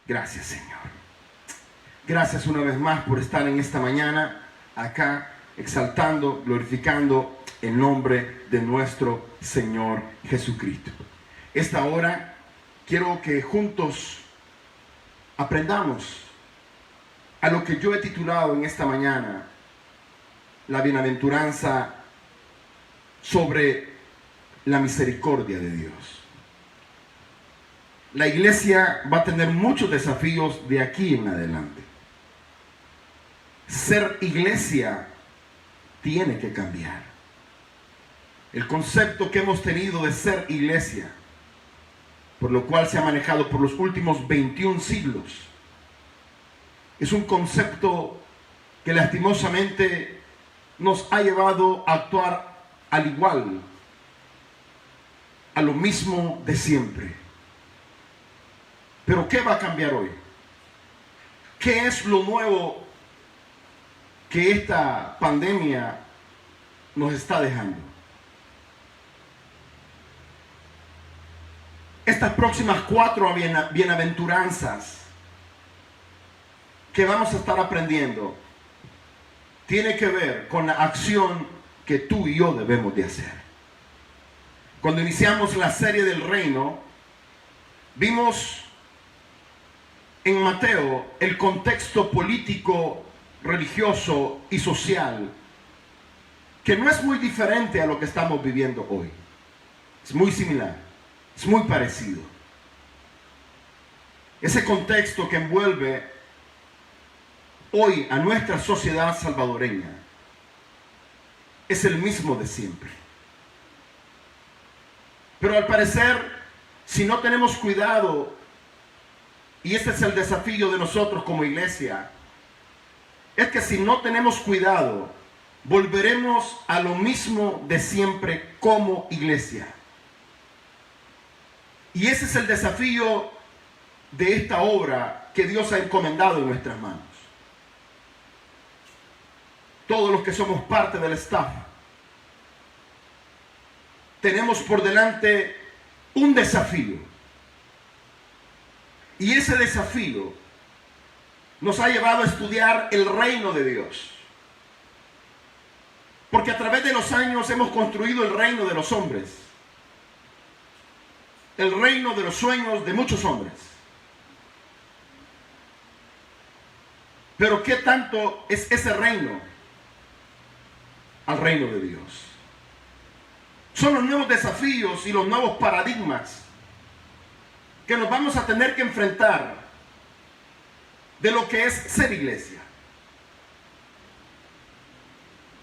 Gracias, Señor. Gracias una vez más por estar en esta mañana acá exaltando, glorificando el nombre de nuestro Señor Jesucristo. Esta hora quiero que juntos aprendamos a lo que yo he titulado en esta mañana la bienaventuranza sobre la misericordia de Dios. La iglesia va a tener muchos desafíos de aquí en adelante. Ser iglesia tiene que cambiar. El concepto que hemos tenido de ser iglesia, por lo cual se ha manejado por los últimos 21 siglos, es un concepto que lastimosamente nos ha llevado a actuar al igual, a lo mismo de siempre. Pero ¿qué va a cambiar hoy? ¿Qué es lo nuevo que esta pandemia nos está dejando? Estas próximas 4 bienaventuranzas que vamos a estar aprendiendo tiene que ver con la acción que tú y yo debemos de hacer. Cuando iniciamos la serie del reino, vimos en Mateo el contexto político, religioso y social, que no es muy diferente a lo que estamos viviendo hoy. Es muy similar, es muy parecido. Ese contexto que envuelve hoy a nuestra sociedad salvadoreña es el mismo de siempre. Pero al parecer, si no tenemos cuidado, y este es el desafío de nosotros como iglesia, es que si no tenemos cuidado, volveremos a lo mismo de siempre como iglesia. Y ese es el desafío de esta obra que Dios ha encomendado en nuestras manos. Todos los que somos parte del staff tenemos por delante un desafío. Y ese desafío nos ha llevado a estudiar el reino de Dios. Porque a través de los años hemos construido el reino de los hombres. El reino de los sueños de muchos hombres. Pero ¿qué tanto es ese reino al reino de Dios? Son los nuevos desafíos y los nuevos paradigmas que nos vamos a tener que enfrentar de lo que es ser iglesia.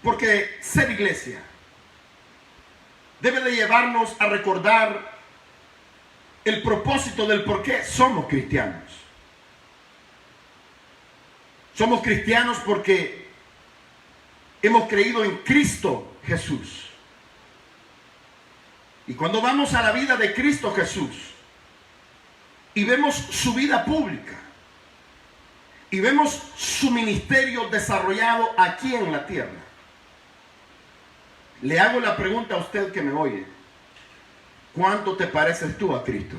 Porque ser iglesia debe de llevarnos a recordar el propósito del por qué somos cristianos. Somos cristianos porque hemos creído en Cristo Jesús. Y cuando vamos a la vida de Cristo Jesús y vemos su vida pública y vemos su ministerio desarrollado aquí en la tierra, le hago la pregunta a usted que me oye: ¿cuánto te pareces tú a Cristo?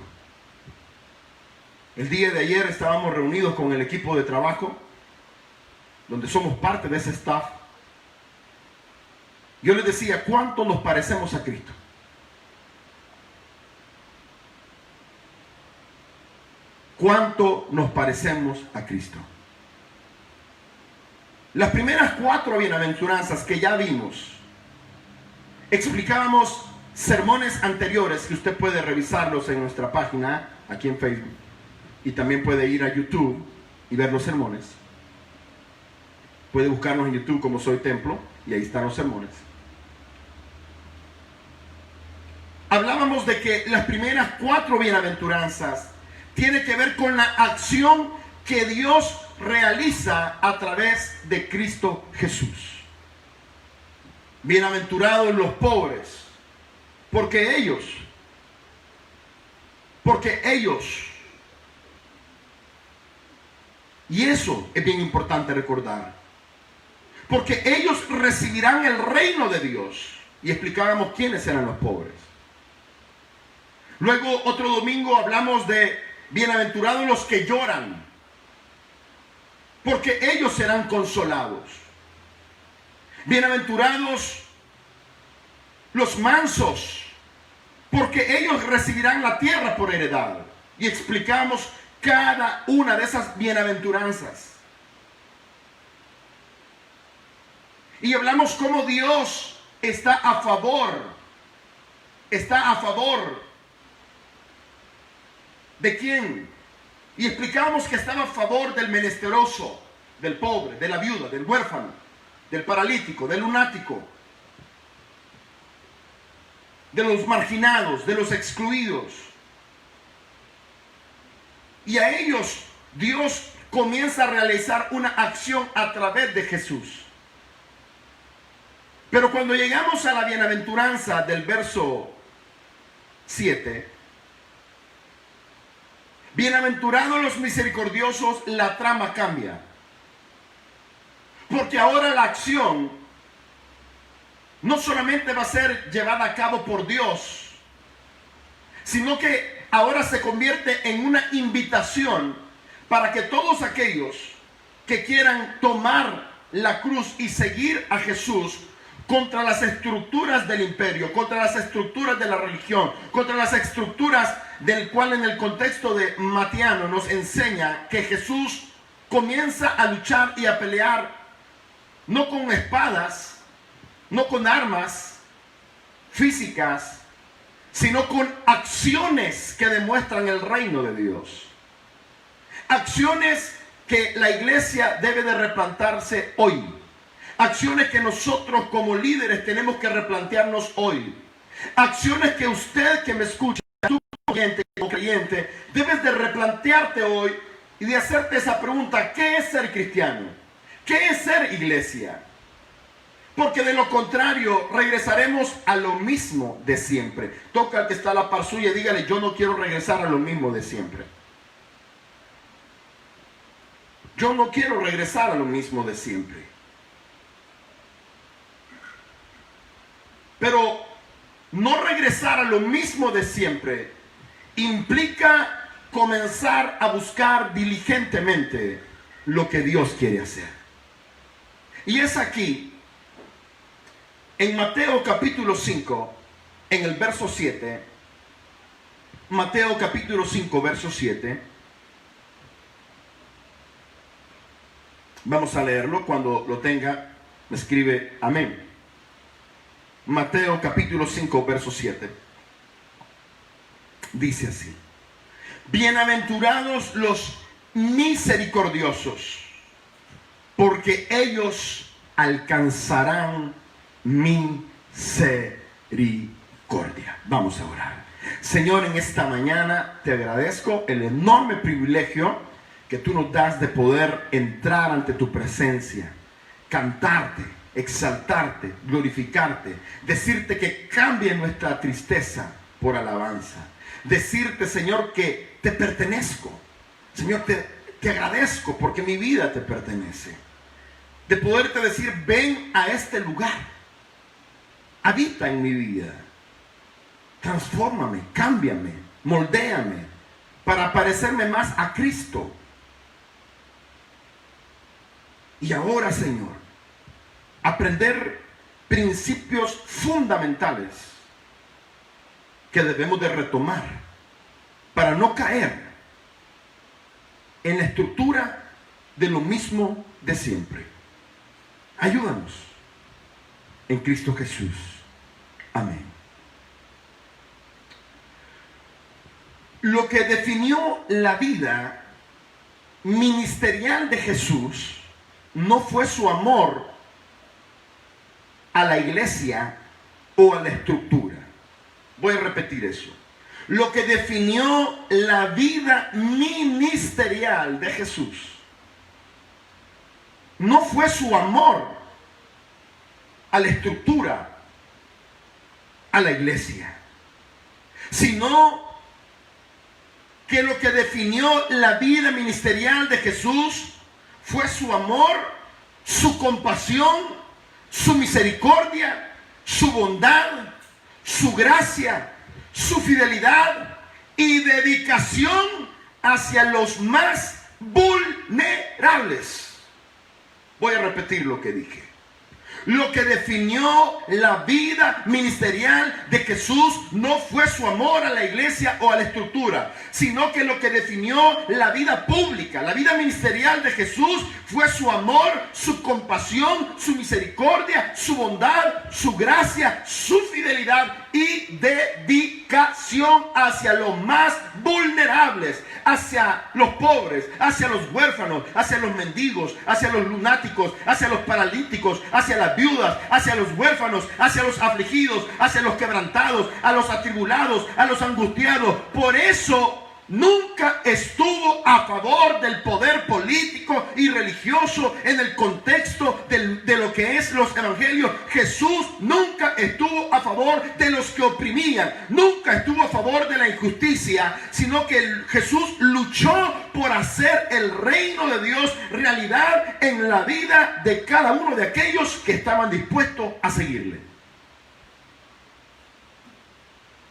El día de ayer estábamos reunidos con el equipo de trabajo, donde somos parte de ese staff. Yo les decía, ¿cuánto nos parecemos a Cristo? ¿Cuánto nos parecemos a Cristo? Las primeras 4 bienaventuranzas que ya vimos, explicábamos sermones anteriores que usted puede revisarlos en nuestra página, aquí en Facebook, y también puede ir a YouTube y ver los sermones. Puede buscarnos en YouTube como Soy Templo y ahí están los sermones. Hablábamos de que las primeras 4 bienaventuranzas tiene que ver con la acción que Dios realiza a través de Cristo Jesús. Bienaventurados los pobres, porque ellos, y eso es bien importante recordar, porque ellos recibirán el reino de Dios. Y explicábamos quiénes eran los pobres. Luego otro domingo hablamos de bienaventurados los que lloran, porque ellos serán consolados. Bienaventurados los mansos, porque ellos recibirán la tierra por heredad. Y explicamos cada una de esas bienaventuranzas. Y hablamos cómo Dios está a favor ¿de quién? Y explicamos que estaba a favor del menesteroso, del pobre, de la viuda, del huérfano, del paralítico, del lunático, de los marginados, de los excluidos. Y a ellos Dios comienza a realizar una acción a través de Jesús. Pero cuando llegamos a la bienaventuranza del verso 7, bienaventurados los misericordiosos, la trama cambia. Porque ahora la acción no solamente va a ser llevada a cabo por Dios, sino que ahora se convierte en una invitación para que todos aquellos que quieran tomar la cruz y seguir a Jesús contra las estructuras del imperio, contra las estructuras de la religión, contra las estructuras del cual en el contexto de Matiano nos enseña que Jesús comienza a luchar y a pelear no con espadas, no con armas físicas, sino con acciones que demuestran el reino de Dios. Acciones que la iglesia debe de replantarse hoy. Acciones que nosotros como líderes tenemos que replantearnos hoy. Acciones que usted que me escucha, tú como creyente, debes de replantearte hoy y de hacerte esa pregunta: ¿qué es ser cristiano? ¿Qué es ser iglesia? Porque de lo contrario regresaremos a lo mismo de siempre. Toca al que está a la par suya y dígale: yo no quiero regresar a lo mismo de siempre. Yo no quiero regresar a lo mismo de siempre. Pero no regresar a lo mismo de siempre implica comenzar a buscar diligentemente lo que Dios quiere hacer. Y es aquí, en Mateo capítulo 5, en el verso 7, Mateo capítulo 5, verso 7, vamos a leerlo. Cuando lo tenga, me escribe amén. Mateo capítulo 5, verso 7. Dice así: bienaventurados los misericordiosos, porque ellos alcanzarán misericordia. Vamos a orar. Señor, en esta mañana te agradezco el enorme privilegio que tú nos das de poder entrar ante tu presencia, cantarte, exaltarte, glorificarte, decirte que cambie nuestra tristeza por alabanza, decirte, Señor, que te pertenezco. Señor, te agradezco porque mi vida te pertenece. De poderte decir: ven a este lugar, habita en mi vida, transfórmame, cámbiame, moldéame para parecerme más a Cristo. Y ahora, Señor, aprender principios fundamentales que debemos de retomar para no caer en la estructura de lo mismo de siempre. Ayúdanos en Cristo Jesús. Amén. Lo que definió la vida ministerial de Jesús no fue su amor a la iglesia o a la estructura. Voy a repetir eso. Lo que definió la vida ministerial de Jesús no fue su amor a la estructura, a la iglesia, sino que lo que definió la vida ministerial de Jesús fue su amor, su compasión, su misericordia, su bondad, su gracia, su fidelidad y dedicación hacia los más vulnerables. Voy a repetir lo que dije. Lo que definió la vida ministerial de Jesús no fue su amor a la iglesia o a la estructura, sino que lo que definió la vida pública, la vida ministerial de Jesús fue su amor, su compasión, su misericordia, su bondad, su gracia, su fidelidad y dedicación hacia los más vulnerables, hacia los pobres, hacia los huérfanos, hacia los mendigos, hacia los lunáticos, hacia los paralíticos, hacia las viudas, hacia los huérfanos, hacia los afligidos, hacia los quebrantados, a los atribulados, a los angustiados. Por eso nunca estuvo a favor del poder político y religioso en el contexto de lo que es los evangelios. Jesús nunca estuvo a favor de los que oprimían, nunca estuvo a favor de la injusticia, sino que Jesús luchó por hacer el reino de Dios realidad en la vida de cada uno de aquellos que estaban dispuestos a seguirle.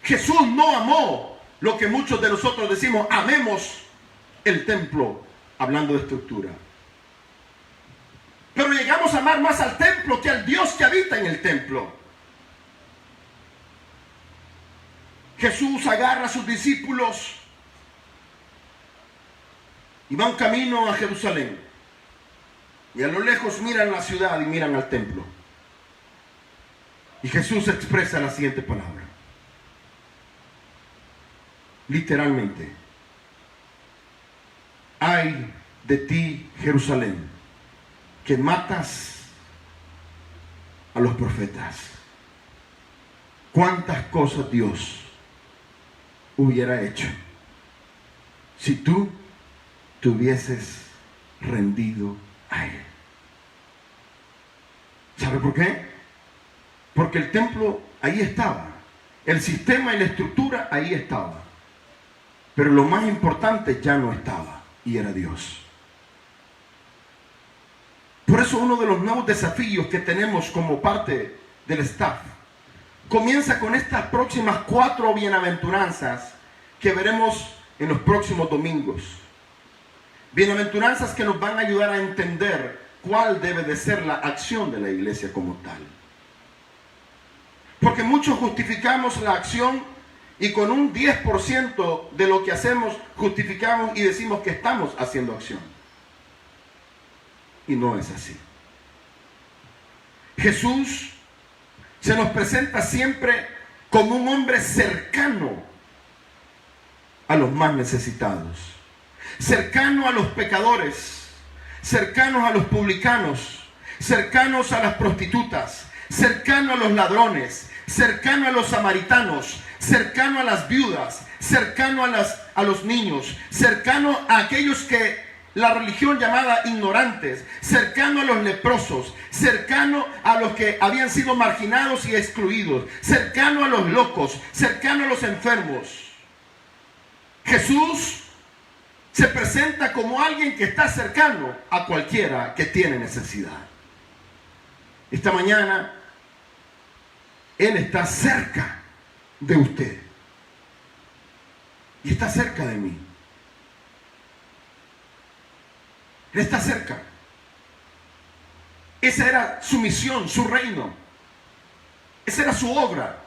Jesús no amó lo que muchos de nosotros decimos, amemos el templo, hablando de estructura. Pero llegamos a amar más al templo que al Dios que habita en el templo. Jesús agarra a sus discípulos y van camino a Jerusalén. Y a lo lejos miran la ciudad y miran al templo. Y Jesús expresa la siguiente palabra. Literalmente: ay de ti, Jerusalén, que matas a los profetas. Cuántas cosas Dios hubiera hecho si tú te hubieses rendido a Él. ¿Sabe por qué? Porque el templo ahí estaba, el sistema y la estructura ahí estaba, pero lo más importante ya no estaba, y era Dios. Por eso uno de los nuevos desafíos que tenemos como parte del staff comienza con estas próximas 4 bienaventuranzas que veremos en los próximos domingos. Bienaventuranzas que nos van a ayudar a entender cuál debe de ser la acción de la iglesia como tal. Porque muchos justificamos la acción y con un 10% de lo que hacemos justificamos y decimos que estamos haciendo acción. Y no es así. Jesús se nos presenta siempre como un hombre cercano a los más necesitados, cercano a los pecadores, cercanos a los publicanos, cercanos a las prostitutas, cercano a los ladrones, cercano a los samaritanos, cercano a las viudas, cercano a los niños, cercano a aquellos que la religión llamaba ignorantes, cercano a los leprosos, cercano a los que habían sido marginados y excluidos, cercano a los locos, cercano a los enfermos. Jesús se presenta como alguien que está cercano a cualquiera que tiene necesidad. Esta mañana Él está cerca de usted y está cerca de mí. Él está cerca. Esa era su misión, su reino. Esa era su obra.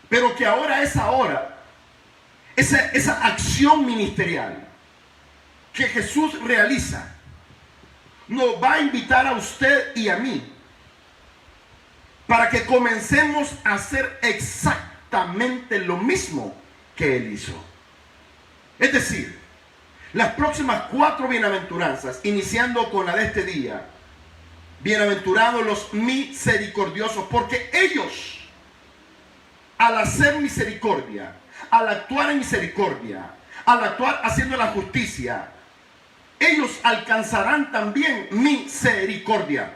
Pero que ahora esa acción ministerial que Jesús realiza nos va a invitar a usted y a mí para que comencemos a hacer exactamente lo mismo que Él hizo. Es decir, las próximas 4 bienaventuranzas, iniciando con la de este día: bienaventurados los misericordiosos, porque ellos, al hacer misericordia, al actuar en misericordia, al actuar haciendo la justicia, ellos alcanzarán también misericordia.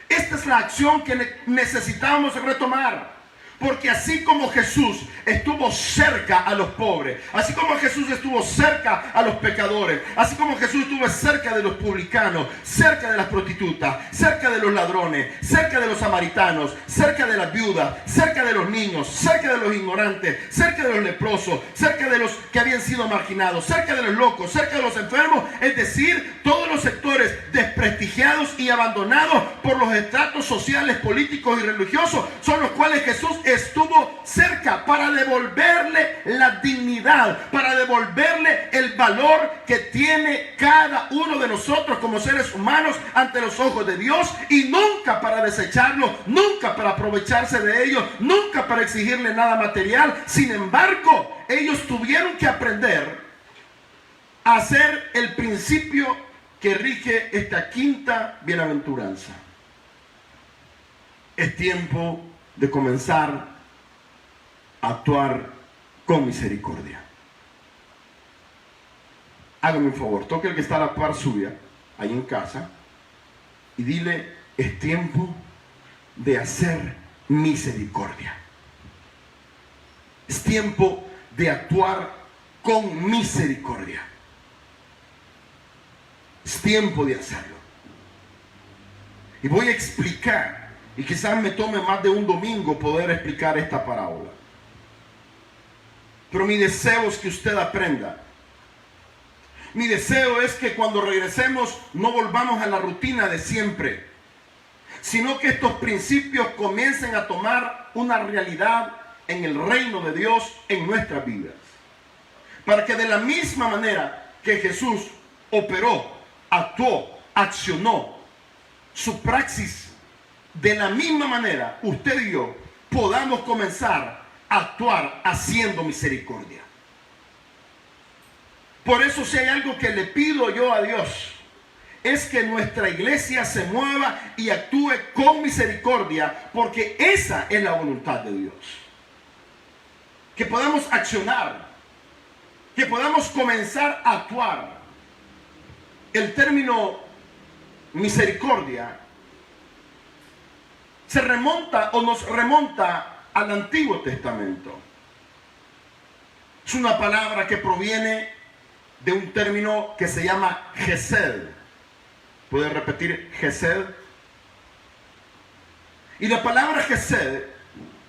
Esta es la acción que necesitamos retomar. Porque así como Jesús estuvo cerca a los pobres, así como Jesús estuvo cerca a los pecadores, así como Jesús estuvo cerca de los publicanos, cerca de las prostitutas, cerca de los ladrones, cerca de los samaritanos, cerca de las viudas, cerca de los niños, cerca de los ignorantes, cerca de los leprosos, cerca de los que habían sido marginados, cerca de los locos, cerca de los enfermos, es decir, todos los sectores desprestigiados y abandonados por los estratos sociales, políticos y religiosos, son los cuales Jesús estuvo cerca para devolverle la dignidad, para devolverle el valor que tiene cada uno de nosotros como seres humanos ante los ojos de Dios, y nunca para desecharlo, nunca para aprovecharse de ellos, nunca para exigirle nada material. Sin embargo, ellos tuvieron que aprender a hacer el principio que rige esta quinta bienaventuranza. Es tiempo de comenzar a actuar con misericordia. Hágame un favor, toque el que está a la par suya, ahí en casa, y dile: es tiempo de hacer misericordia. Es tiempo de actuar con misericordia. Es tiempo de hacerlo. Y voy a explicar, y quizás me tome más de un domingo poder explicar esta parábola. Pero mi deseo es que usted aprenda. Mi deseo es que cuando regresemos no volvamos a la rutina de siempre, sino que estos principios comiencen a tomar una realidad en el reino de Dios en nuestras vidas. Para que de la misma manera que Jesús operó, actuó, accionó su praxis, de la misma manera usted y yo podamos comenzar a actuar haciendo misericordia. Por eso, si hay algo que le pido yo a Dios, es que nuestra iglesia se mueva y actúe con misericordia, porque esa es la voluntad de Dios. Que podamos accionar, que podamos comenzar a actuar. El término misericordia se remonta o nos remonta al Antiguo Testamento. Es una palabra que proviene de un término que se llama Gesed. ¿Puede repetir Gesed? Y la palabra Gesed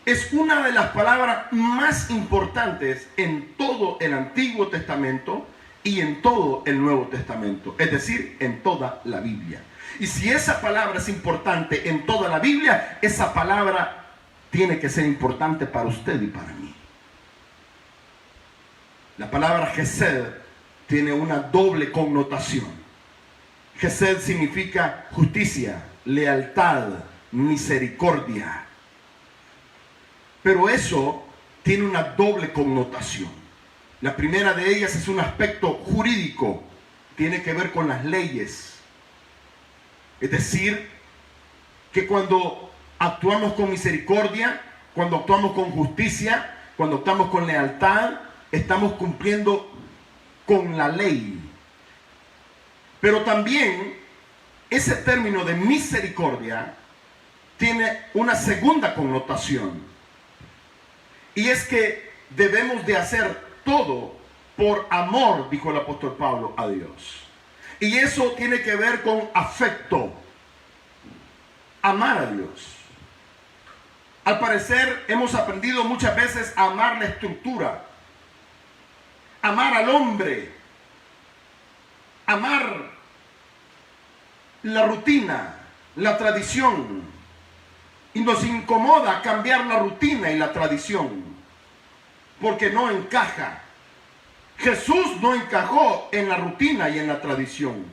es una de las palabras más importantes en todo el Antiguo Testamento y en todo el Nuevo Testamento, es decir, en toda la Biblia. Y si esa palabra es importante en toda la Biblia, esa palabra tiene que ser importante para usted y para mí. La palabra Gesed tiene una doble connotación. Gesed significa justicia, lealtad, misericordia. Pero eso tiene una doble connotación. La primera de ellas es un aspecto jurídico, tiene que ver con las leyes. Es decir, que cuando actuamos con misericordia, cuando actuamos con justicia, cuando actuamos con lealtad, estamos cumpliendo con la ley. Pero también ese término de misericordia tiene una segunda connotación, y es que debemos de hacer todo por amor, dijo el apóstol Pablo, a Dios. Y eso tiene que ver con afecto, amar a Dios. Al parecer hemos aprendido muchas veces a amar la estructura, amar al hombre, amar la rutina, la tradición. Y nos incomoda cambiar la rutina y la tradición, porque no encaja. Jesús no encajó en la rutina y en la tradición.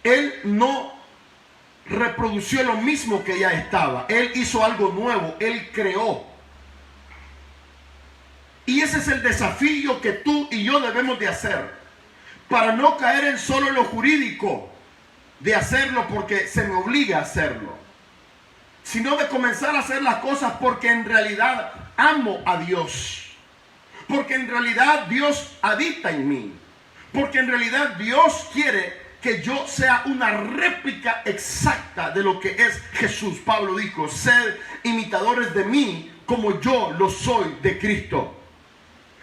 Él no reprodució lo mismo que ya estaba. Él hizo algo nuevo. Él creó. Y ese es el desafío que tú y yo debemos de hacer, para no caer en solo lo jurídico, de hacerlo porque se me obliga a hacerlo, sino de comenzar a hacer las cosas porque en realidad amo a Dios, porque en realidad Dios habita en mí, porque en realidad Dios quiere que yo sea una réplica exacta de lo que es Jesús. Pablo dijo: sed imitadores de mí como yo lo soy de Cristo.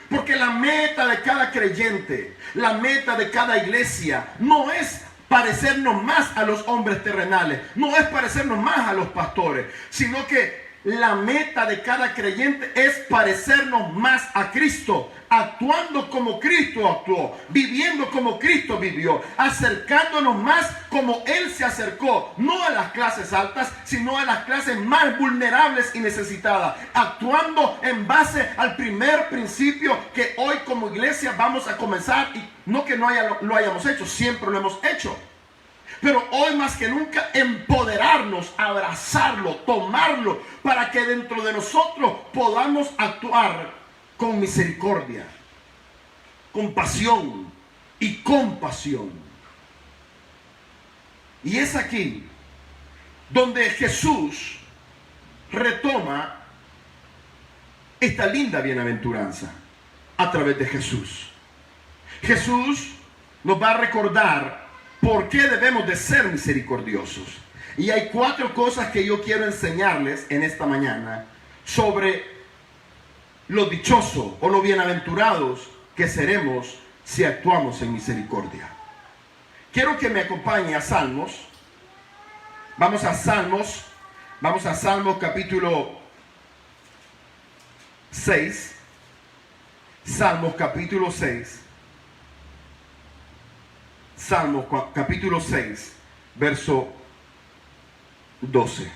Porque la meta de cada creyente, la meta de cada iglesia, no es parecernos más a los hombres terrenales, no es parecernos más a los pastores, sino que la meta de cada creyente es parecernos más a Cristo, actuando como Cristo actuó, viviendo como Cristo vivió, acercándonos más como Él se acercó, no a las clases altas, sino a las clases más vulnerables y necesitadas, actuando en base al primer principio que hoy como iglesia vamos a comenzar, y no que lo hayamos hecho, siempre lo hemos hecho. Pero hoy más que nunca empoderarnos, abrazarlo, tomarlo, para que dentro de nosotros podamos actuar con misericordia, compasión y compasión. Y es aquí donde Jesús retoma esta linda bienaventuranza a través de Jesús. Jesús nos va a recordar ¿por qué debemos de ser misericordiosos? Y hay 4 cosas que yo quiero enseñarles en esta mañana sobre lo dichoso o lo bienaventurados que seremos si actuamos en misericordia. Quiero que me acompañe a Salmos. Vamos a Salmos capítulo 6. Salmos capítulo 6. Salmos capítulo 6, verso 12.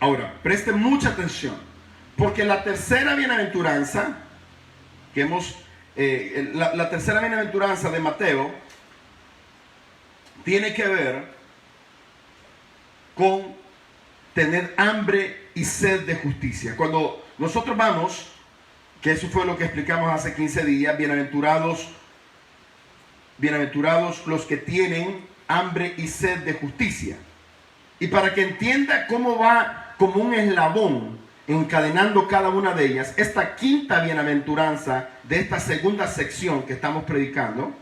Ahora, presten mucha atención, porque la tercera bienaventuranza que la tercera bienaventuranza de Mateo tiene que ver con tener hambre y sed de justicia. Cuando nosotros vamos, que eso fue lo que explicamos hace 15 días, bienaventurados los que tienen hambre y sed de justicia. Y para que entienda cómo va como un eslabón encadenando cada una de ellas, esta quinta bienaventuranza de esta segunda sección que estamos predicando,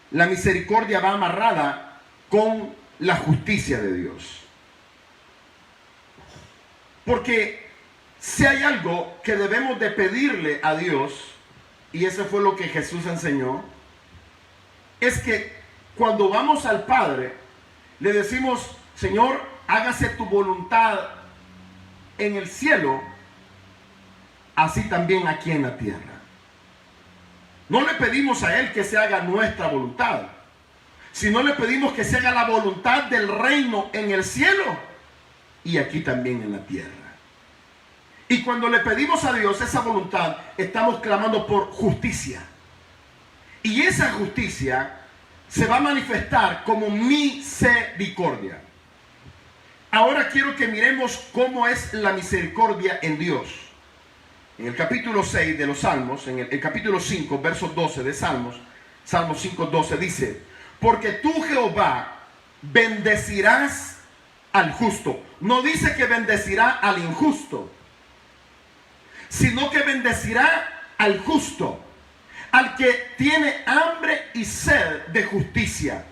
la misericordia va amarrada con la justicia de Dios. Porque si hay algo que debemos de pedirle a Dios, y eso fue lo que Jesús enseñó, es que cuando vamos al Padre, le decimos, Señor, hágase tu voluntad en el cielo, así también aquí en la tierra. No le pedimos a Él que se haga nuestra voluntad, sino le pedimos que se haga la voluntad del reino en el cielo y aquí también en la tierra. Y cuando le pedimos a Dios esa voluntad, estamos clamando por justicia. Y esa justicia se va a manifestar como misericordia. Ahora quiero que miremos cómo es la misericordia en Dios. En el capítulo 6 de los Salmos, en el capítulo 5, verso 12 de Salmos, Salmos 5, 12 dice, porque tú, Jehová, bendecirás al justo. No dice que bendecirá al injusto, sino que bendecirá al justo, al que tiene hambre y sed de justicia,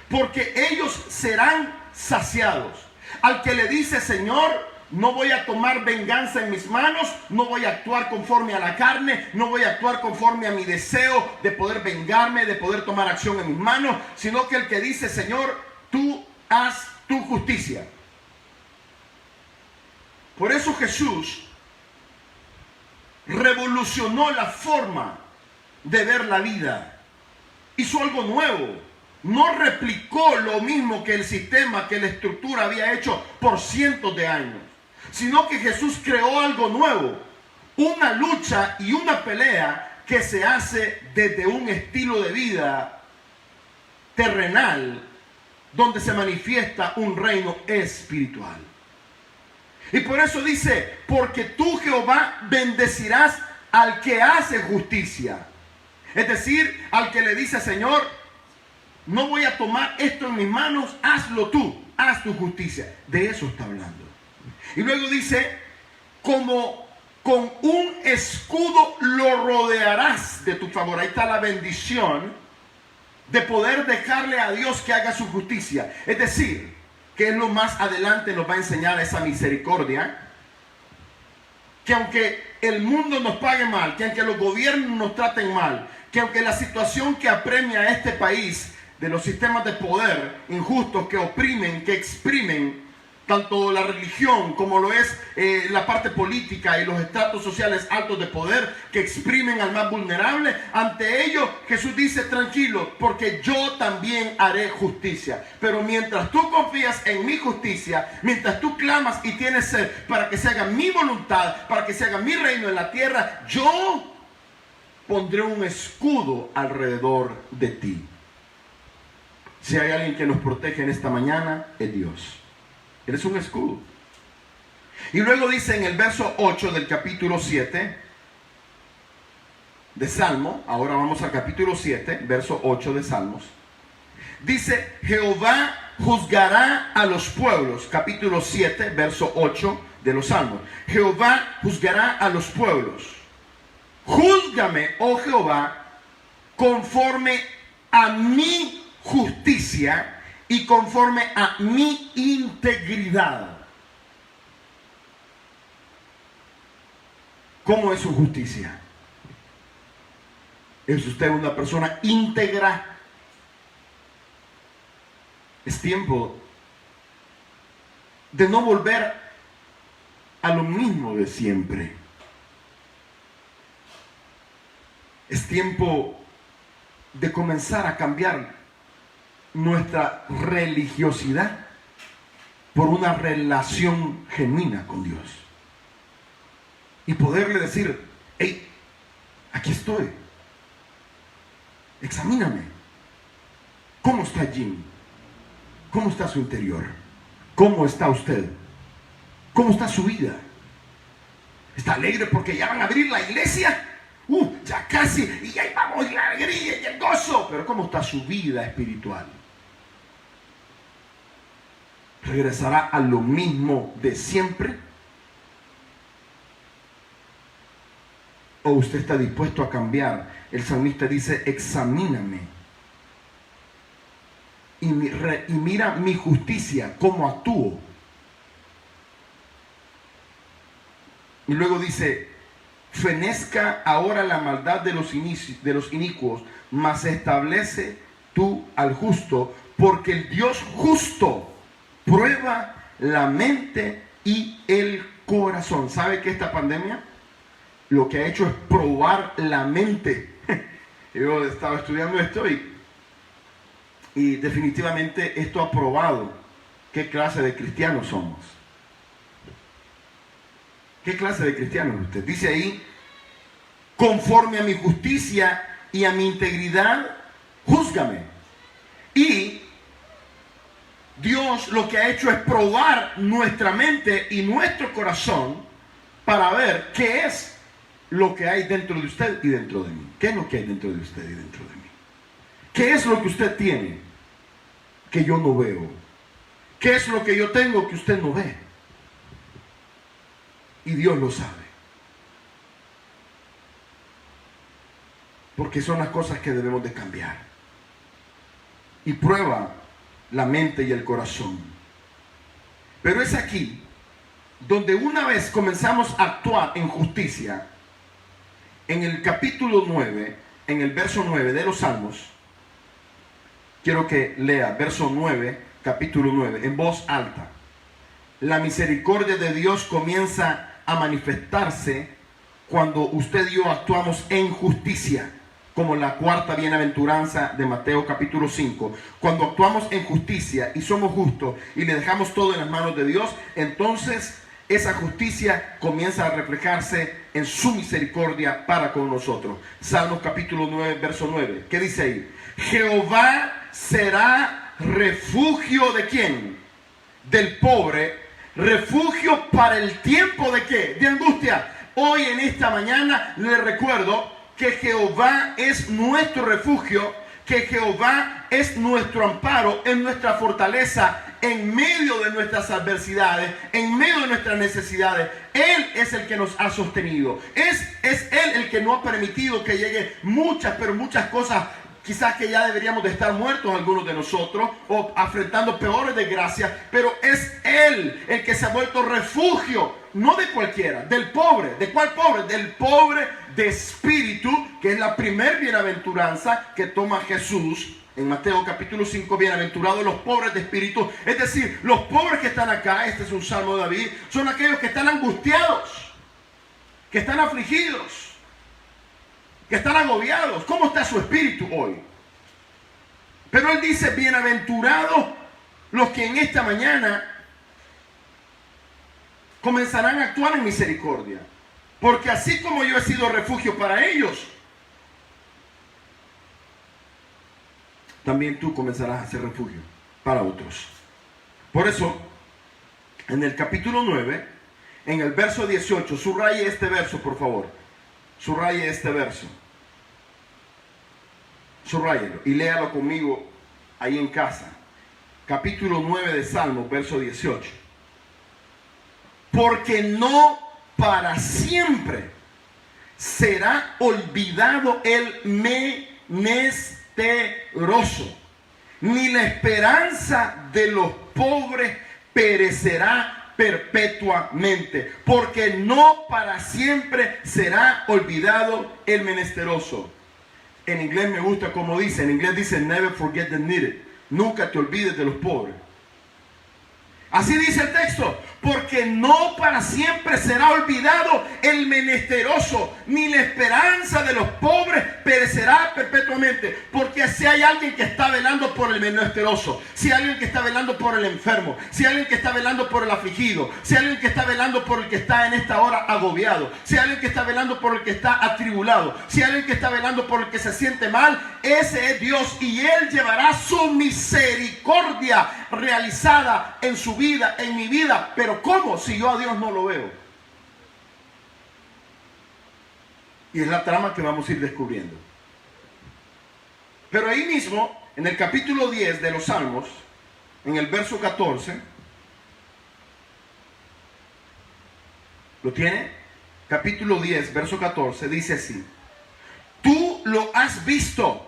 porque ellos serán saciados. Al que le dice, Señor, no voy a tomar venganza en mis manos, no voy a actuar conforme a la carne, no voy a actuar conforme a mi deseo de poder vengarme, de poder tomar acción en mis manos, sino que el que dice, Señor, tú haz tu justicia. Por eso Jesús revolucionó la forma de ver la vida. Hizo algo nuevo. No replicó lo mismo que el sistema, que la estructura había hecho por cientos de años, sino que Jesús creó algo nuevo. Una lucha y una pelea que se hace desde un estilo de vida terrenal, donde se manifiesta un reino espiritual. Y por eso dice, porque tú, Jehová, bendecirás al que hace justicia. Es decir, al que le dice, Señor, no voy a tomar esto en mis manos, hazlo tú, haz tu justicia. De eso está hablando. Y luego dice, como con un escudo lo rodearás de tu favor. Ahí está la bendición de poder dejarle a Dios que haga su justicia. Es decir, que es lo más adelante nos va a enseñar esa misericordia, que aunque el mundo nos pague mal, que aunque los gobiernos nos traten mal, que aunque la situación que apremia a este país de los sistemas de poder injustos que oprimen, que exprimen tanto la religión como lo es la parte política y los estratos sociales altos de poder que exprimen al más vulnerable, ante ello Jesús dice: tranquilo, porque yo también haré justicia. Pero mientras tú confías en mi justicia, mientras tú clamas y tienes sed para que se haga mi voluntad, para que se haga mi reino en la tierra, yo pondré un escudo alrededor de ti. Si hay alguien que nos protege en esta mañana, es Dios. Eres un escudo. Y luego dice en el verso 8 del capítulo 7 de Salmo, ahora vamos al capítulo 7, verso 8 de Salmos. Dice: Jehová juzgará a los pueblos. Capítulo 7, verso 8 de los Salmos. Jehová juzgará a los pueblos. Júzgame, oh Jehová, conforme a mi justicia y conforme a mi integridad. ¿Cómo es su justicia? ¿Es usted una persona íntegra? Es tiempo de no volver a lo mismo de siempre. Es tiempo de comenzar a cambiar nuestra religiosidad por una relación genuina con Dios. Y poderle decir: hey, aquí estoy. Examíname. ¿Cómo está Jim? ¿Cómo está su interior? ¿Cómo está usted? ¿Cómo está su vida? ¿Está alegre porque ya van a abrir la iglesia? Ya casi, y ahí vamos, y la alegría y el gozo. Pero ¿cómo está su vida espiritual? ¿Regresará a lo mismo de siempre? ¿O usted está dispuesto a cambiar? El salmista dice: examíname y mira mi justicia, cómo actúo. Y luego dice: fenezca ahora la maldad de los inicuos, mas establece tú al justo, porque el Dios justo prueba la mente y el corazón. ¿Sabe que esta pandemia lo que ha hecho es probar la mente? Yo estaba estudiando esto y definitivamente esto ha probado qué clase de cristianos somos. ¿Qué clase de cristiano es usted? Dice ahí: conforme a mi justicia y a mi integridad, júzgame. Y Dios lo que ha hecho es probar nuestra mente y nuestro corazón para ver qué es lo que hay dentro de usted y dentro de mí. ¿Qué es lo que hay dentro de usted y dentro de mí? ¿Qué es lo que usted tiene que yo no veo? ¿Qué es lo que yo tengo que usted no ve? Y Dios lo sabe. Porque son las cosas que debemos de cambiar. Y prueba la mente y el corazón. Pero es aquí donde una vez comenzamos a actuar en justicia, en el capítulo 9, en el verso 9 de los Salmos, quiero que lea verso 9, capítulo 9, en voz alta. La misericordia de Dios comienza a manifestarse cuando usted y yo actuamos en justicia, como la cuarta bienaventuranza de Mateo capítulo 5. Cuando actuamos en justicia y somos justos y le dejamos todo en las manos de Dios, entonces esa justicia comienza a reflejarse en su misericordia para con nosotros. Salmos capítulo 9, verso 9. ¿Qué dice ahí? Jehová será refugio ¿de quién? Del pobre. Refugio para el tiempo ¿de qué? De angustia. Hoy en esta mañana le recuerdo que Jehová es nuestro refugio, que Jehová es nuestro amparo, es nuestra fortaleza en medio de nuestras adversidades, en medio de nuestras necesidades. Él es el que nos ha sostenido. Es Él el que no ha permitido que lleguen muchas, pero muchas cosas quizás que ya deberíamos de estar muertos algunos de nosotros o afrontando peores desgracias, pero es Él el que se ha vuelto refugio, no de cualquiera, del pobre. ¿De cuál pobre? Del pobre de espíritu, que es la primer bienaventuranza que toma Jesús en Mateo capítulo 5. Bienaventurados los pobres de espíritu, es decir, los pobres que están acá, este es un salmo de David, son aquellos que están angustiados, que están afligidos, que están agobiados. ¿Cómo está su espíritu hoy? Pero él dice, bienaventurados los que en esta mañana comenzarán a actuar en misericordia, porque así como yo he sido refugio para ellos, también tú comenzarás a ser refugio para otros. Por eso, en el capítulo 9, en el verso 18, subraye este verso, por favor. Subraye este verso. Subrayelo y léalo conmigo ahí en casa. Capítulo 9 de Salmos, verso 18. Porque no para siempre será olvidado el menesteroso, ni la esperanza de los pobres perecerá perpetuamente, porque no para siempre será olvidado el menesteroso. En inglés me gusta como dice, en inglés dice never forget the needy, nunca te olvides de los pobres. Así dice el texto, porque no para siempre será olvidado el menesteroso, ni la esperanza de los pobres perecerá perpetuamente. Porque si hay alguien que está velando por el menesteroso, si hay alguien que está velando por el enfermo, si hay alguien que está velando por el afligido, si hay alguien que está velando por el que está en esta hora agobiado, si hay alguien que está velando por el que está atribulado, si hay alguien que está velando por el que se siente mal, ese es Dios, y Él llevará su misericordia realizada en su vida, en mi vida. Pero ¿cómo si yo a Dios no lo veo? Y es la trama que vamos a ir descubriendo. Pero ahí mismo, en el capítulo 10 de los Salmos, en el verso 14, ¿lo tiene? Capítulo 10, verso 14, dice así: tú lo has visto,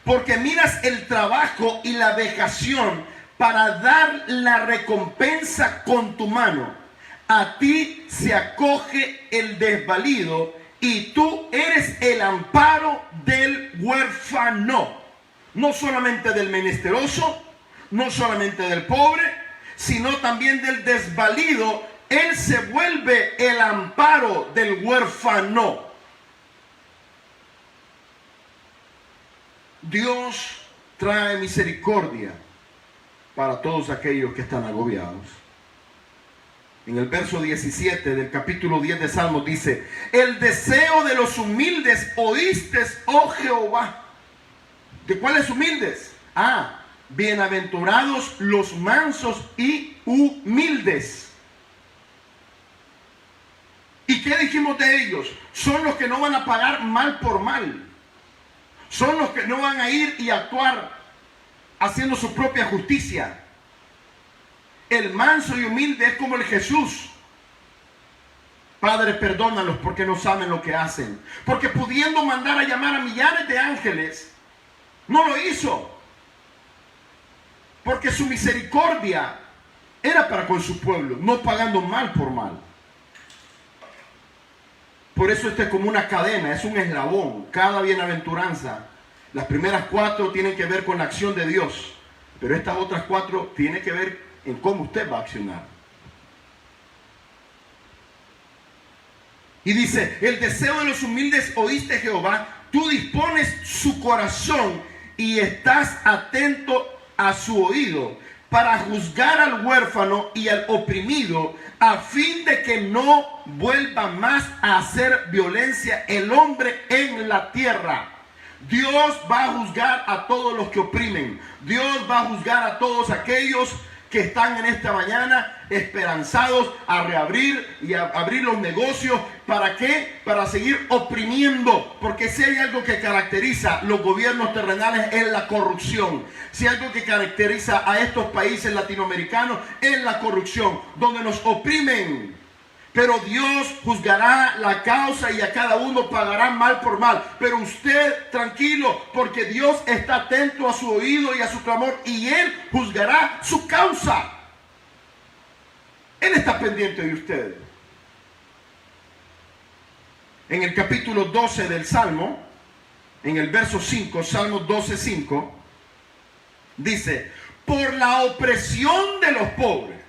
porque miras el trabajo y la vejación para dar la recompensa con tu mano. A ti se acoge el desvalido, y tú eres el amparo del huérfano. No solamente del menesteroso, no solamente del pobre, sino también del desvalido. Él se vuelve el amparo del huérfano. Dios trae misericordia para todos aquellos que están agobiados. En el verso 17 del capítulo 10 de Salmos dice: el deseo de los humildes oíste, oh Jehová. ¿De cuáles humildes? Bienaventurados los mansos y humildes. ¿Y qué dijimos de ellos? Son los que no van a pagar mal por mal. Son los que no van a ir y actuar haciendo su propia justicia. El manso y humilde es como el Jesús. Padre, perdónalos porque no saben lo que hacen. Porque pudiendo mandar a llamar a millares de ángeles, no lo hizo. Porque su misericordia era para con su pueblo, no pagando mal por mal. Por eso esto es como una cadena, es un eslabón. Cada bienaventuranza, las primeras 4 tienen que ver con la acción de Dios, pero estas otras 4 tienen que ver en cómo usted va a accionar. Y dice: el deseo de los humildes oíste, Jehová, tú dispones su corazón y estás atento a su oído para juzgar al huérfano y al oprimido, a fin de que no vuelva más a hacer violencia el hombre en la tierra. Dios va a juzgar a todos los que oprimen. Dios va a juzgar a todos aquellos que están en esta mañana esperanzados a reabrir y a abrir los negocios. ¿Para qué? Para seguir oprimiendo. Porque si hay algo que caracteriza los gobiernos terrenales es la corrupción. Si hay algo que caracteriza a estos países latinoamericanos es la corrupción, donde nos oprimen Pero Dios juzgará la causa y a cada uno pagará mal por mal. Pero usted tranquilo, porque Dios está atento a su oído y a su clamor y Él juzgará su causa. Él está pendiente de usted. En el capítulo 12 del Salmo, en el verso 5, Salmo 12:5, dice: por la opresión de los pobres.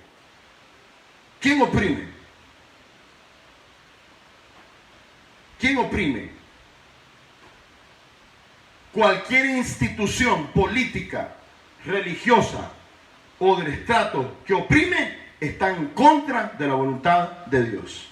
¿Quién oprime? ¿Quién oprime? Cualquier institución política, religiosa o del estrato que oprime está en contra de la voluntad de Dios.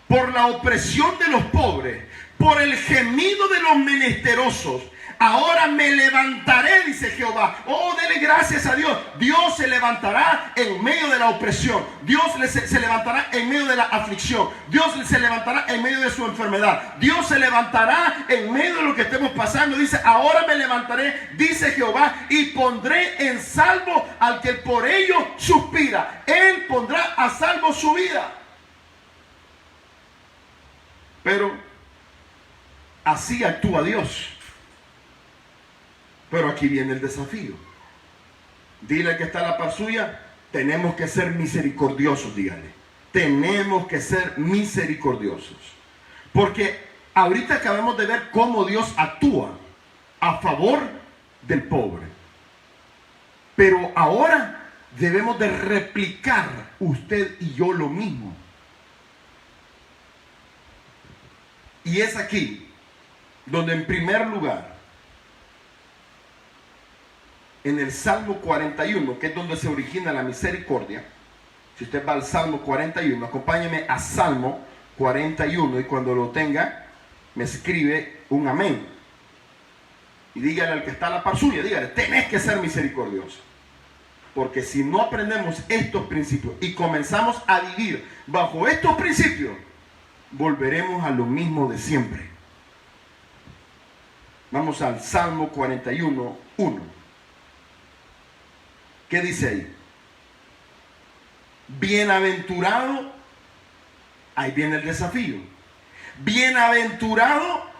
Por la opresión de los pobres, por el gemido de los menesterosos, ahora me levantaré, dice Jehová. Oh, dele gracias a Dios. Dios se levantará en medio de la opresión. Dios se levantará en medio de la aflicción. Dios se levantará en medio de su enfermedad. Dios se levantará en medio de lo que estemos pasando. Dice: ahora me levantaré, dice Jehová, y pondré en salvo al que por ello suspira. Él pondrá a salvo su vida. Pero así actúa Dios. Pero aquí viene el desafío. Dile que está a la par suya: tenemos que ser misericordiosos, dígale. Tenemos que ser misericordiosos. Porque ahorita acabamos de ver cómo Dios actúa a favor del pobre. Pero ahora debemos de replicar usted y yo lo mismo. Y es aquí donde en primer lugar, en el Salmo 41, que es donde se origina la misericordia. Si usted va al Salmo 41, acompáñeme a Salmo 41 y cuando lo tenga, me escribe un amén. Y dígale al que está a la par suya, dígale: tenés que ser misericordioso. Porque si no aprendemos estos principios y comenzamos a vivir bajo estos principios, volveremos a lo mismo de siempre. Vamos al Salmo 41, 1. ¿Qué dice ahí? Bienaventurado, ahí viene el desafío. Bienaventurado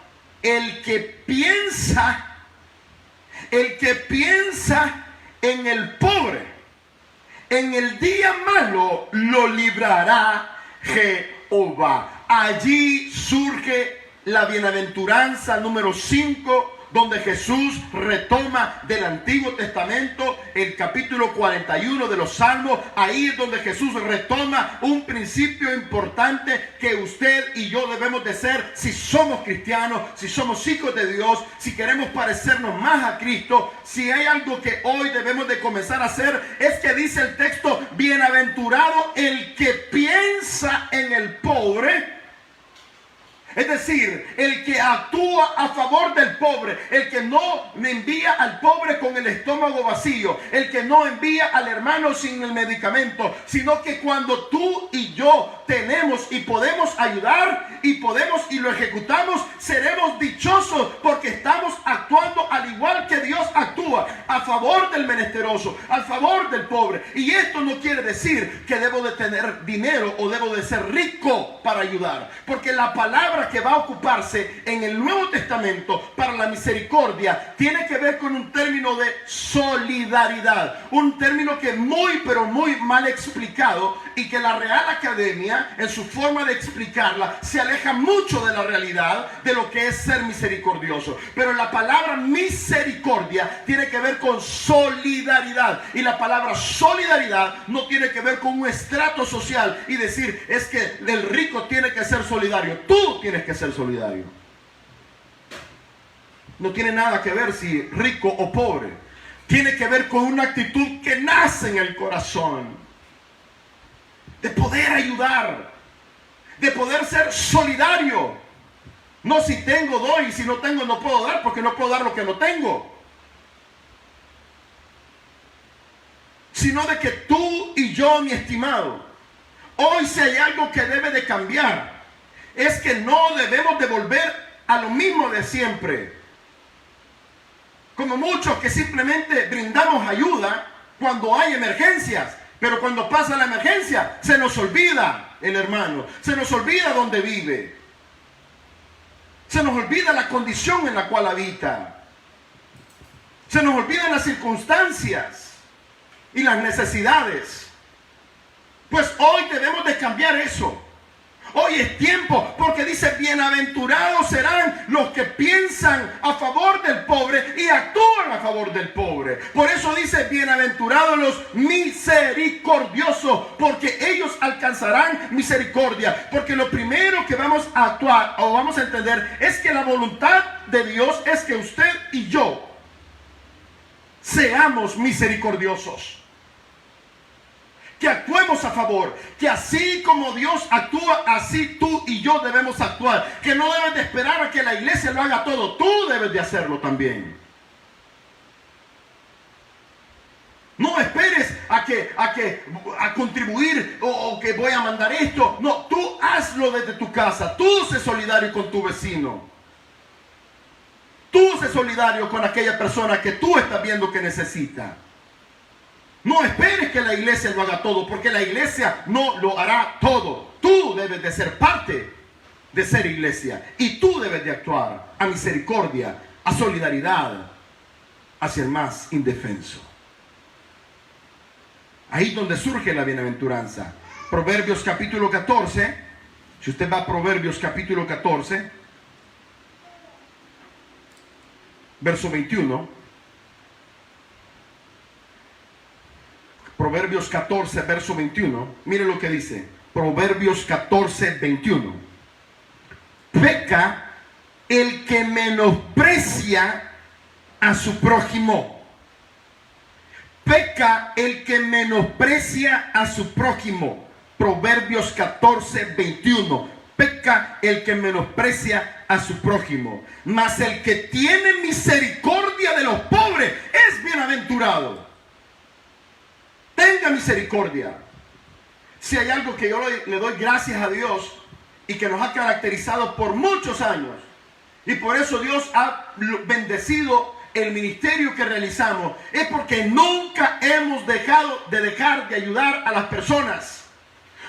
el que piensa en el pobre. En el día malo lo librará Jehová. Allí surge la bienaventuranza número 5, donde Jesús retoma del Antiguo Testamento el capítulo 41 de los Salmos. Ahí es donde Jesús retoma un principio importante que usted y yo debemos de ser si somos cristianos, si somos hijos de Dios, si queremos parecernos más a Cristo. Si hay algo que hoy debemos de comenzar a hacer, es que dice el texto: bienaventurado el que piensa en el pobre. Es decir, el que actúa a favor del pobre, el que no envía al pobre con el estómago vacío, el que no envía al hermano sin el medicamento, sino que cuando tú y yo tenemos y podemos ayudar y podemos y lo ejecutamos, seremos dichosos porque estamos actuando al igual que Dios actúa, a favor del menesteroso, a favor del pobre. Y esto no quiere decir que debo de tener dinero o debo de ser rico para ayudar, porque la palabra que va a ocuparse en el Nuevo Testamento para la misericordia tiene que ver con un término de solidaridad, un término que muy pero muy mal explicado y que la Real Academia en su forma de explicarla se aleja mucho de la realidad de lo que es ser misericordioso. Pero la palabra misericordia tiene que ver con solidaridad, y la palabra solidaridad no tiene que ver con un estrato social y decir: es que el rico tiene que ser solidario. Tú tienes que ser solidario. No tiene nada que ver si rico o pobre. Tiene que ver con una actitud que nace en el corazón, de poder ayudar, de poder ser solidario. No si tengo doy, y si no tengo no puedo dar, porque no puedo dar lo que no tengo. Sino de que tú y yo, mi estimado, hoy si hay algo que debe de cambiar, es que no debemos de volver a lo mismo de siempre. Como muchos que simplemente brindamos ayuda cuando hay emergencias, Pero cuando pasa la emergencia, se nos olvida el hermano, se nos olvida dónde vive, se nos olvida la condición en la cual habita, se nos olvidan las circunstancias y las necesidades. Pues hoy debemos de cambiar eso. Hoy es tiempo, porque dice, bienaventurados serán los que piensan a favor del pobre y actúan a favor del pobre. Por eso dice, bienaventurados los misericordiosos, porque ellos alcanzarán misericordia. Porque lo primero que vamos a actuar o vamos a entender es que la voluntad de Dios es que usted y yo seamos misericordiosos. Que actuemos a favor, que así como Dios actúa, así tú y yo debemos actuar. Que no debes de esperar a que la iglesia lo haga todo, tú debes de hacerlo también. No esperes a contribuir o que voy a mandar esto. No, tú hazlo desde tu casa, tú sé solidario con tu vecino. Tú sé solidario con aquella persona que tú estás viendo que necesita. No esperes que la iglesia lo haga todo, porque la iglesia no lo hará todo. Tú debes de ser parte de ser iglesia. Y tú debes de actuar a misericordia, a solidaridad hacia el más indefenso. Ahí es donde surge la bienaventuranza. Proverbios capítulo 14. Si usted va a Proverbios capítulo 14, verso 21. Proverbios 14, verso 21. Mire lo que dice. Proverbios 14, 21. Peca el que menosprecia a su prójimo. Peca el que menosprecia a su prójimo. Proverbios 14, 21. Peca el que menosprecia a su prójimo. Mas el que tiene misericordia de los pobres es bienaventurado. Tenga misericordia. Si hay algo que yo le doy gracias a Dios y que nos ha caracterizado por muchos años, y por eso Dios ha bendecido el ministerio que realizamos, es porque nunca hemos dejado de ayudar a las personas.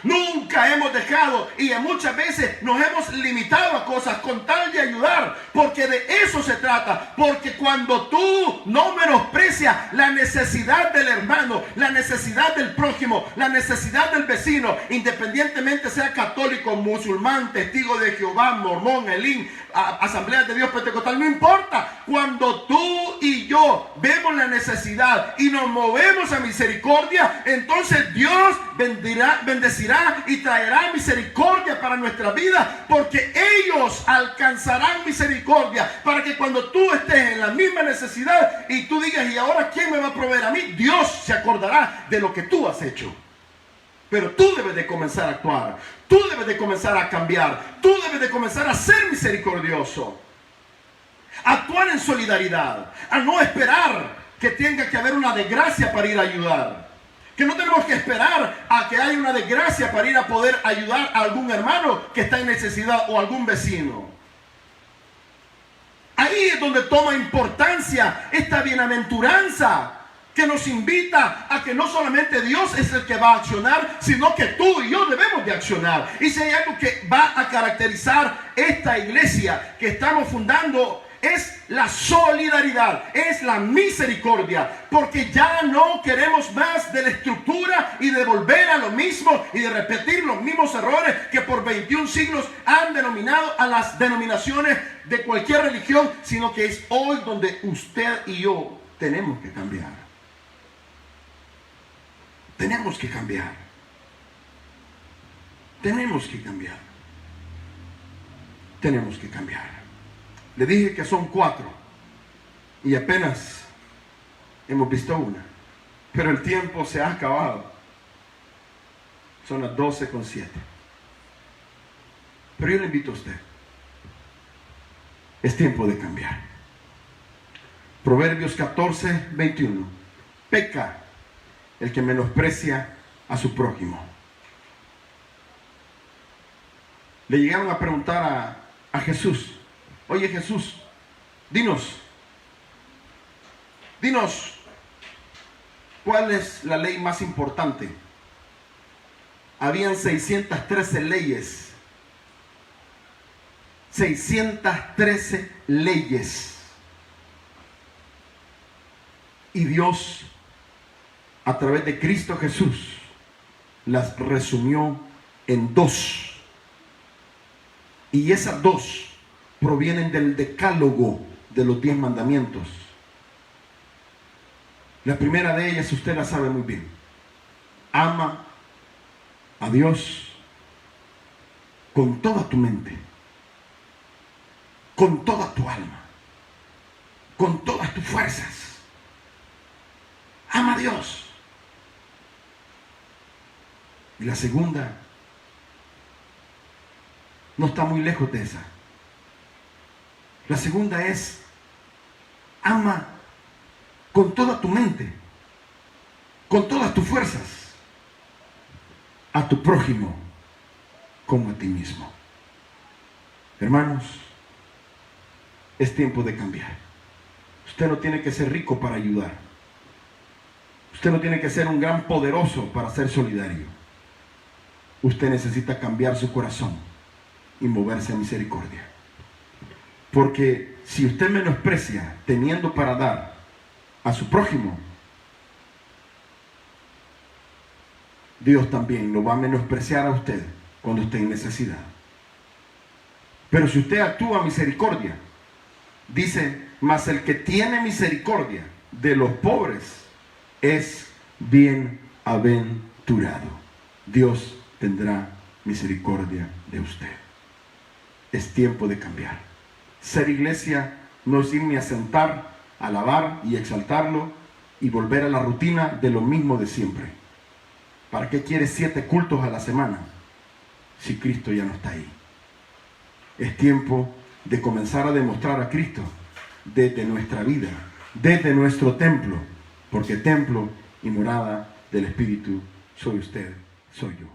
Nunca hemos dejado, y muchas veces nos hemos limitado a cosas con tal de ayudar, porque de eso se trata. Porque cuando tú no menosprecias la necesidad del hermano, la necesidad del prójimo, la necesidad del vecino, independientemente sea católico, musulmán, testigo de Jehová, mormón, elín, Asamblea de Dios Pentecostal, no importa. Cuando tú y yo vemos la necesidad y nos movemos a misericordia, entonces Dios bendecirá y traerá misericordia para nuestra vida, porque ellos alcanzarán misericordia, para que cuando tú estés en la misma necesidad y tú digas, ¿y ahora quién me va a proveer a mí? Dios se acordará de lo que tú has hecho. Pero tú debes de comenzar a actuar, tú debes de comenzar a cambiar, tú debes de comenzar a ser misericordioso, actuar en solidaridad, a no esperar que tenga que haber una desgracia para ir a ayudar. Que no tenemos que esperar a que haya una desgracia para ir a poder ayudar a algún hermano que está en necesidad o algún vecino. Ahí es donde toma importancia esta bienaventuranza, que nos invita a que no solamente Dios es el que va a accionar, sino que tú y yo debemos de accionar. Y si hay algo que va a caracterizar esta iglesia que estamos fundando, es la solidaridad, es la misericordia, porque ya no queremos más de la estructura y de volver a lo mismo y de repetir los mismos errores que por 21 siglos han denominado a las denominaciones de cualquier religión, sino que es hoy donde usted y yo tenemos que cambiar. Tenemos que cambiar. Tenemos que cambiar. Tenemos que cambiar. Le dije que son 4 y apenas hemos visto una, pero el tiempo se ha acabado. Son las 12:07. Pero yo le invito a usted. Es tiempo de cambiar. Proverbios 14, 21. Peca el que menosprecia a su prójimo. Le llegaron a preguntar a Jesús: oye Jesús, dinos, ¿Cuál es la ley más importante? Habían 613 leyes. 613 leyes. Y Dios, a través de Cristo Jesús, las resumió en 2. Y esas 2 provienen del decálogo de los 10 mandamientos. La primera de ellas usted la sabe muy bien. Ama a Dios con toda tu mente, con toda tu alma, con todas tus fuerzas. Ama a Dios. Y la segunda no está muy lejos de esa. La segunda es: ama con toda tu mente, con todas tus fuerzas, a tu prójimo como a ti mismo. Hermanos, es tiempo de cambiar. Usted no tiene que ser rico para ayudar. Usted no tiene que ser un gran poderoso para ser solidario. Usted necesita cambiar su corazón y moverse a misericordia. Porque si usted menosprecia teniendo para dar a su prójimo, Dios también lo va a menospreciar a usted cuando esté en necesidad. Pero si usted actúa misericordia, dice: mas el que tiene misericordia de los pobres es bienaventurado. Dios tendrá misericordia de usted. Es tiempo de cambiar. Ser iglesia no es irme a sentar, alabar y exaltarlo y volver a la rutina de lo mismo de siempre. ¿Para qué quieres 7 cultos a la semana si Cristo ya no está ahí? Es tiempo de comenzar a demostrar a Cristo desde nuestra vida, desde nuestro templo, porque templo y morada del Espíritu soy usted, soy yo.